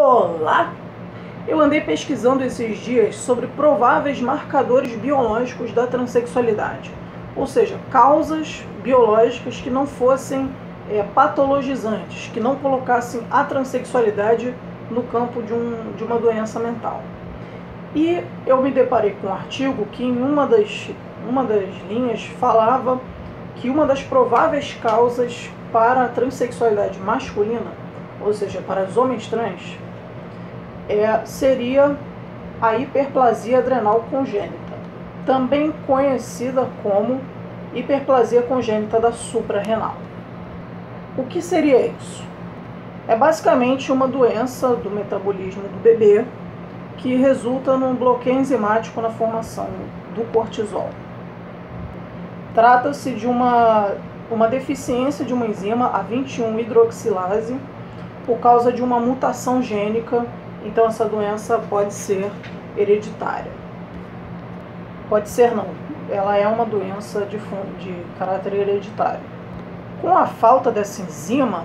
Olá! Eu andei pesquisando esses dias sobre prováveis marcadores biológicos da transexualidade, ou seja, causas biológicas que não fossem patologizantes, que não colocassem a transexualidade no campo de uma doença mental. E eu me deparei com um artigo que em uma das linhas falava que uma das prováveis causas para a transexualidade masculina, ou seja, para os homens trans, seria a hiperplasia adrenal congênita, também conhecida como hiperplasia congênita da suprarrenal. O que seria isso? É basicamente uma doença do metabolismo do bebê que resulta num bloqueio enzimático na formação do cortisol. Trata-se de uma deficiência de uma enzima, a 21-hidroxilase, por causa de uma mutação gênica. Então essa doença pode ser hereditária. Pode ser não, ela é uma doença de caráter hereditário. Com a falta dessa enzima,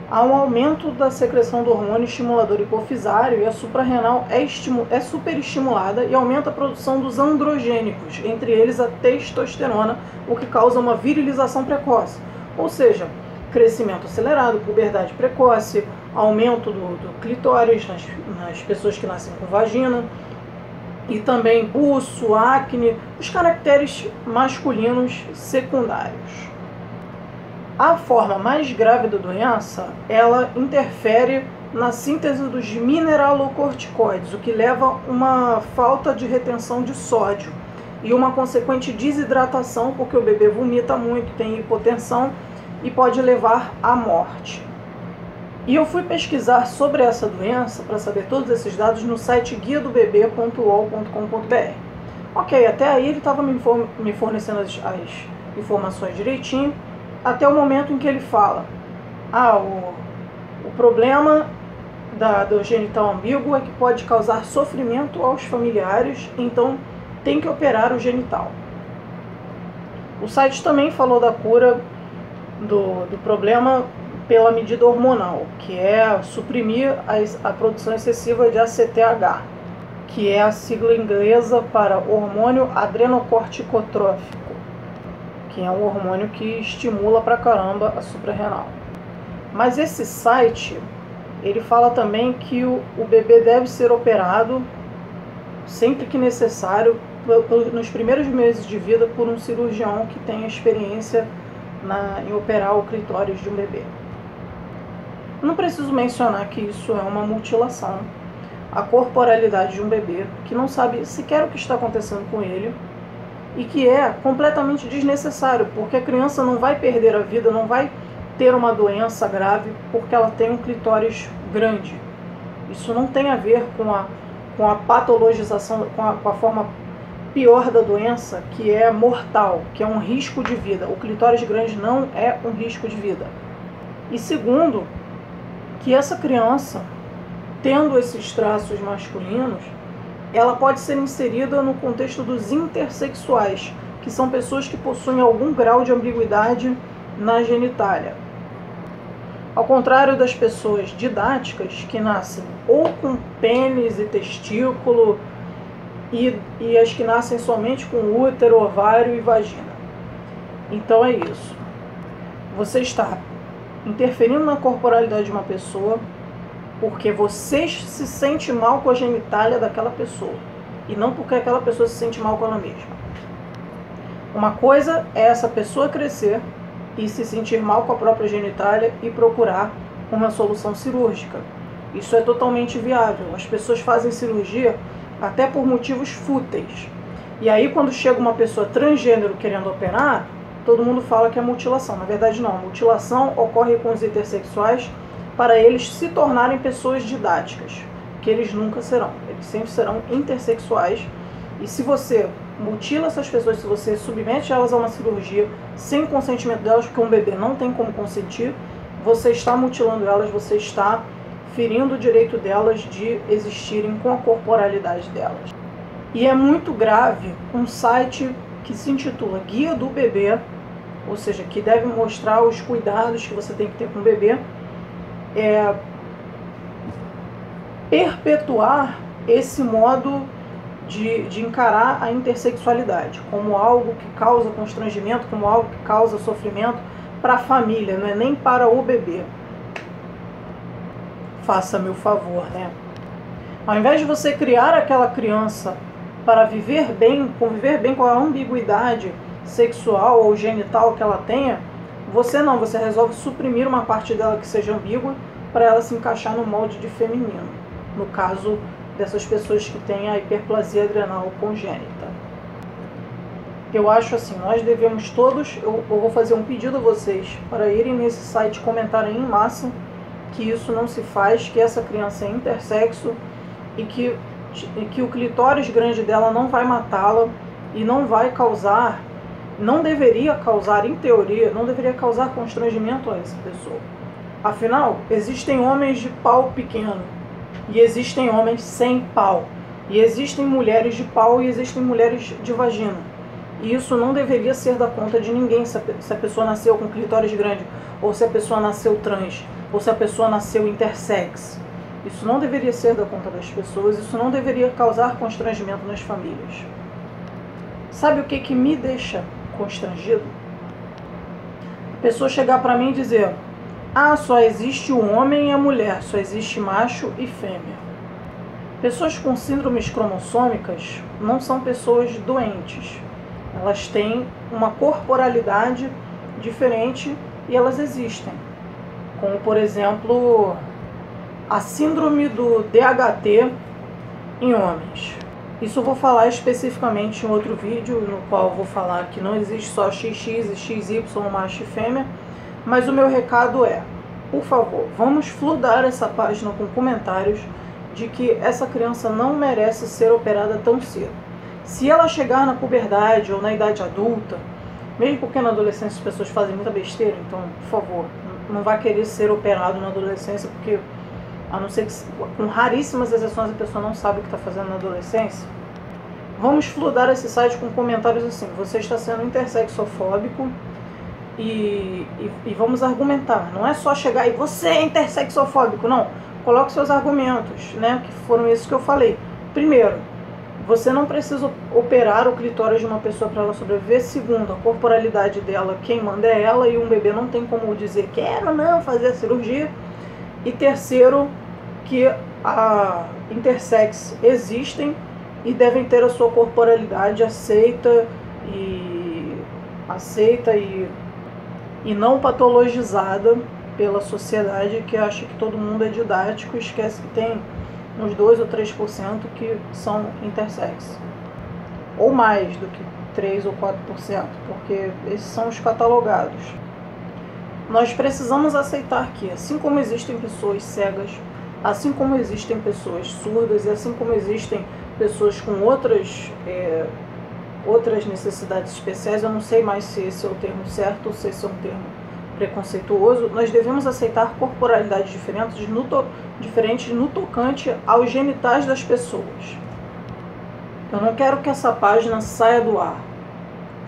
há um aumento da secreção do hormônio estimulador hipofisário e a suprarrenal é superestimulada e aumenta a produção dos androgênicos, entre eles a testosterona, o que causa uma virilização precoce, ou seja, crescimento acelerado, puberdade precoce, aumento do clitóris nas pessoas que nascem com vagina, e também buço, acne, os caracteres masculinos secundários. A forma mais grave da doença, ela interfere na síntese dos mineralocorticoides, o que leva a uma falta de retenção de sódio e uma consequente desidratação, porque o bebê vomita muito, tem hipotensão e pode levar à morte. E eu fui pesquisar sobre essa doença para saber todos esses dados no site guiadobebê.uol.com.br. Ok, até aí ele estava me fornecendo as informações direitinho, até o momento em que ele fala: o problema do genital ambíguo é que pode causar sofrimento aos familiares, então tem que operar o genital. O site também falou da cura do problema pela medida hormonal, que é suprimir a produção excessiva de ACTH, que é a sigla inglesa para hormônio adrenocorticotrófico, que é um hormônio que estimula pra caramba a suprarrenal. Mas esse site, ele fala também que o bebê deve ser operado sempre que necessário, nos primeiros meses de vida, por um cirurgião que tenha experiência em operar o clitóris de um bebê. Não preciso mencionar que isso é uma mutilação. A corporalidade de um bebê que não sabe sequer o que está acontecendo com ele e que é completamente desnecessário, porque a criança não vai perder a vida, não vai ter uma doença grave porque ela tem um clitóris grande. Isso não tem a ver com a patologização, com a forma pior da doença, que é mortal, que é um risco de vida. O clitóris grande não é um risco de vida. E segundo, que essa criança, tendo esses traços masculinos, ela pode ser inserida no contexto dos intersexuais, que são pessoas que possuem algum grau de ambiguidade na genitália. Ao contrário das pessoas didáticas, que nascem ou com pênis e testículo, e as que nascem somente com útero, ovário e vagina. Então é isso. Você está interferindo na corporalidade de uma pessoa porque você se sente mal com a genitália daquela pessoa e não porque aquela pessoa se sente mal com ela mesma. Uma coisa é essa pessoa crescer e se sentir mal com a própria genitália e procurar uma solução cirúrgica. Isso é totalmente viável. As pessoas fazem cirurgia até por motivos fúteis. E aí quando chega uma pessoa transgênero querendo operar, todo mundo fala que é mutilação. Na verdade não, a mutilação ocorre com os intersexuais para eles se tornarem pessoas didáticas, que eles nunca serão. Eles sempre serão intersexuais. E se você mutila essas pessoas, se você submete elas a uma cirurgia sem consentimento delas, porque um bebê não tem como consentir, você está mutilando elas, você está ferindo o direito delas de existirem com a corporalidade delas. E é muito grave um site que se intitula Guia do Bebê, ou seja, que deve mostrar os cuidados que você tem que ter com o bebê, perpetuar esse modo de encarar a intersexualidade como algo que causa constrangimento, como algo que causa sofrimento para a família, não é nem para o bebê. Faça-me o favor, né? Ao invés de você criar aquela criança para viver bem, conviver bem com a ambiguidade sexual ou genital que ela tenha, você resolve suprimir uma parte dela que seja ambígua para ela se encaixar no molde de feminino, no caso dessas pessoas que têm a hiperplasia adrenal congênita. Eu acho assim, nós devemos todos, eu vou fazer um pedido a vocês para irem nesse site, comentarem em massa que isso não se faz, que essa criança é intersexo e que o clitóris grande dela não vai matá-la e não vai causar, não deveria causar, em teoria, não deveria causar constrangimento a essa pessoa. Afinal, existem homens de pau pequeno e existem homens sem pau, e existem mulheres de pau e existem mulheres de vagina. E isso não deveria ser da conta de ninguém, se a pessoa nasceu com clitóris grande, ou se a pessoa nasceu trans, ou se a pessoa nasceu intersex. Isso não deveria ser da conta das pessoas, isso não deveria causar constrangimento nas famílias. Sabe o que me deixa constrangido? A pessoa chegar para mim e dizer: ah, só existe o homem e a mulher, só existe macho e fêmea. Pessoas com síndromes cromossômicas não são pessoas doentes. Elas têm uma corporalidade diferente e elas existem. Como, por exemplo, a síndrome do DHT em homens. Isso eu vou falar especificamente em outro vídeo, no qual eu vou falar que não existe só XX e XY, macho e fêmea. Mas o meu recado é, por favor, vamos fludar essa página com comentários de que essa criança não merece ser operada tão cedo. Se ela chegar na puberdade ou na idade adulta, mesmo porque na adolescência as pessoas fazem muita besteira, então, por favor, não vai querer ser operado na adolescência, porque, a não ser que, com raríssimas exceções, a pessoa não sabe o que está fazendo na adolescência. Vamos fludar esse site com comentários assim: você está sendo intersexofóbico, e vamos argumentar. Não é só chegar e você é intersexofóbico, não. Coloque seus argumentos, né, que foram esses que eu falei. Primeiro, você não precisa operar o clitóris de uma pessoa para ela sobreviver. Segundo, a corporalidade dela, quem manda é ela, e um bebê não tem como dizer quero não fazer a cirurgia. E terceiro, que a intersex existem e devem ter a sua corporalidade aceita e não patologizada pela sociedade, que acha que todo mundo é didático e esquece que tem uns 2 ou 3% que são intersex. Ou mais do que 3 ou 4%, porque esses são os catalogados. Nós precisamos aceitar que, assim como existem pessoas cegas, assim como existem pessoas surdas e assim como existem pessoas com outras necessidades especiais, eu não sei mais se esse é o termo certo ou se esse é um termo preconceituoso, nós devemos aceitar corporalidades diferentes no tocante aos genitais das pessoas. Eu não quero que essa página saia do ar.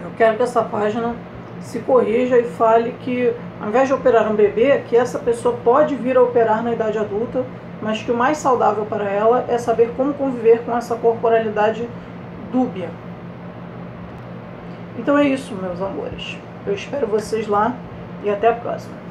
Eu quero que essa página se corrija e fale que, ao invés de operar um bebê, que essa pessoa pode vir a operar na idade adulta, mas que o mais saudável para ela é saber como conviver com essa corporalidade dúbia. Então é isso, meus amores. Eu espero vocês lá e até a próxima.